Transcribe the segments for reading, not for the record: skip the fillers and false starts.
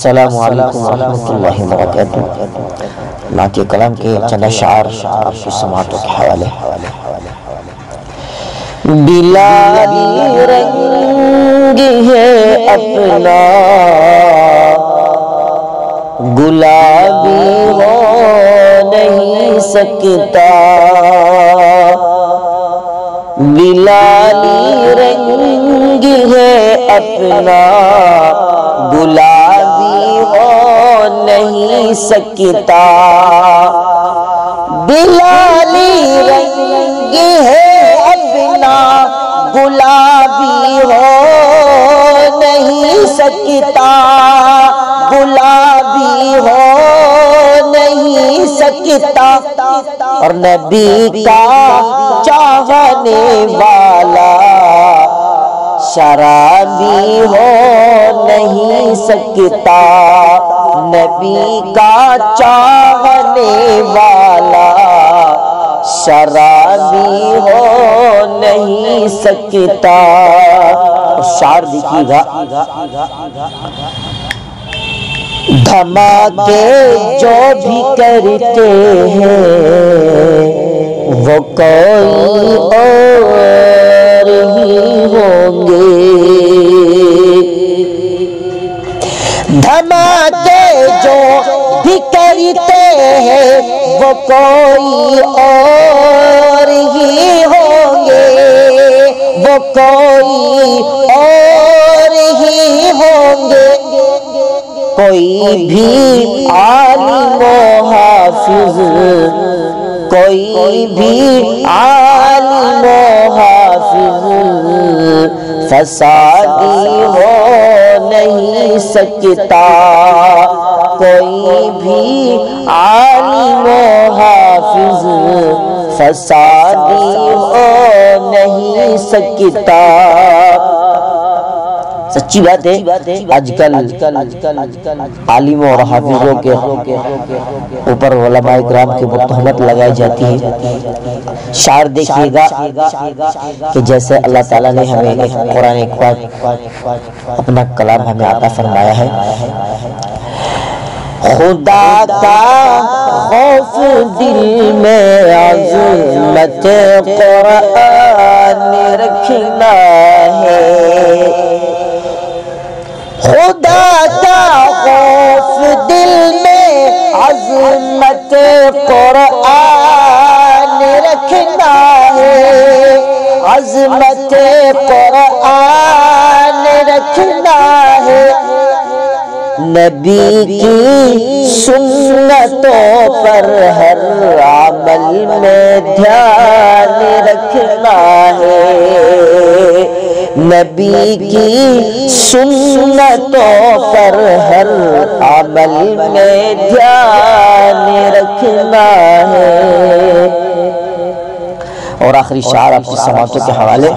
السلام علیکم ورحمۃ اللہ وبرکاتہ۔ نعت کلام کے چند اشعار آپ کی سماعتوں کے حوالے۔ بلالی رنگ ہے اپنا گلابی ہو نہیں سکتا، بلالی رنگ ہے اپنا گلابی ہو نہیں سکتا، بلالی رنگ ہے اپنا گلابی ہو نہیں سکتا، گلابی ہو نہیں سکتا، اور نبی کا چاہنے والا شرابی ہو نہیں سکتا، نبی کا چاہنے والا شرابی ہو نہیں سکتا۔ شعر دیکھیے گا، دھماکے جو بھی کرتے ہیں وہ کوئی اور ہی ہوں گے، دھماکے جو بھی کرتے ہیں وہ کوئی اور ہی ہوں گے، وہ کوئی اور ہی ہوں گے، کوئی بھی عالم و حافظ، کوئی بھی عالم و حافظ فسادی ہو نہیں سکتا، کوئی بھی عالم و حافظ فسادی ہو نہیں سکتا۔ سچی بات ہے، آج کل عالم اور حافظوں کے اوپر علماء کرام کی تہمت لگائی جاتی ہے۔ شعر دیکھیے گا کہ جیسے اللہ تعالیٰ نے ہمیں قرآن پاک اپنا کلام ہمیں عطا فرمایا ہے، خدا کا خوف دل میں عظمت قرآن رکھنا ہے، خدا کا خوف دل میں عظمت قرآن رکھنا ہے، عظمت قرآن رکھنا ہے، نبی کی سنتوں پر ہر عمل میں دھیان رکھنا ہے، نبی کی سنتوں پر ہر عمل میں دھیان رکھنا ہے۔ اور آخری شعر آپ کی سماعتوں کے حوالے،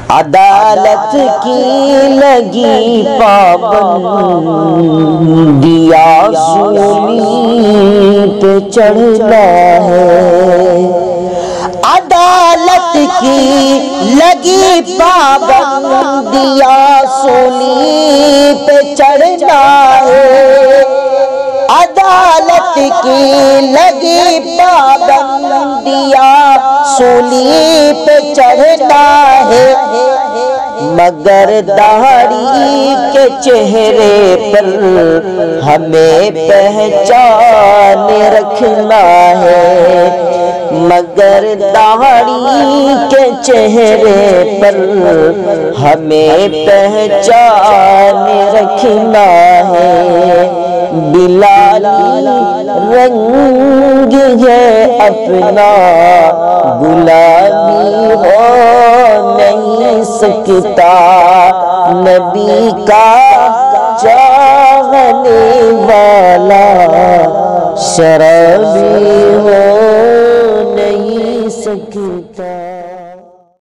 عدالت کی لگی پابندی سولی پہ چڑھنا ہے، عدالت کی لگی پابندی سولی پہ چڑھنا ہے، عدالت کی لگی پابندی سولی پہ چڑھنا ہے، مگر داڑھی کے چہرے پر ہمیں پہچان رکھنا ہے، مگر داڑھی کے چہرے پر ہمیں پہچان رکھنا ہے، بلالی رنگ ہے اپنا گلابی ہو نہیں سکتا، نبی کا چاہنے والا شرابی ہو نہیں سکتا۔